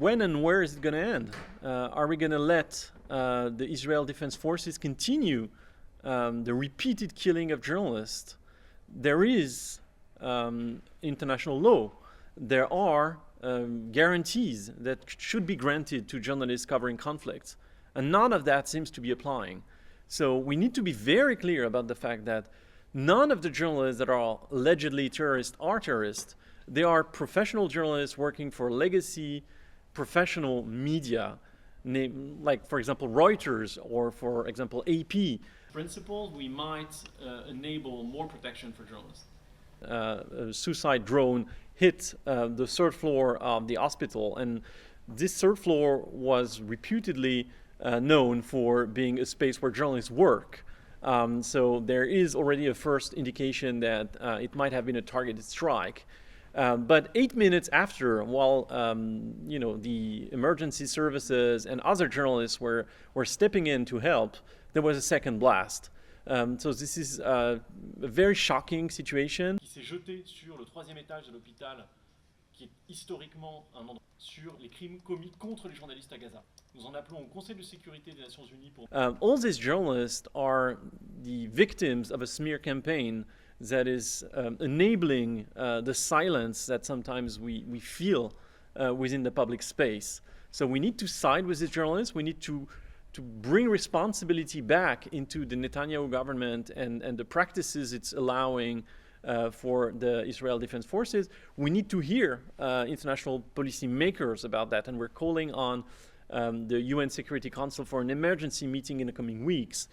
when and where is it going to end? Are we going to let the Israel Defense Forces continue the repeated killing of journalists? There is international law. There are guarantees that should be granted to journalists covering conflicts, and none of that seems to be applying. So we need to be very clear about the fact that none of the journalists that are allegedly terrorists are terrorists. They are professional journalists working for legacy professional media, like, for example, Reuters or, for example, AP. Principle, we might enable more protection for journalists. A suicide drone hit the third floor of the hospital, and this third floor was reputedly known for being a space where journalists work. So there is already a first indication that it might have been a targeted strike. But 8 minutes after, while the emergency services and other journalists were stepping in to help, there was a second blast. So this is a very shocking situation. Qui s'est jeté sur le 3e étage de l'hôpital, qui est historiquement un endroit sur les crimes commis contre les journalistes à Gaza. Nous en appelons au Conseil de sécurité des Nations Unies pour... All these journalists are the victims of a smear campaign that is enabling the silence that sometimes we feel within the public space. So we need to side with these journalists. We need to bring responsibility back into the Netanyahu government and the practices it's allowing for the Israel Defense Forces. We need to hear international policy makers about that, and we're calling on the UN Security Council for an emergency meeting in the coming weeks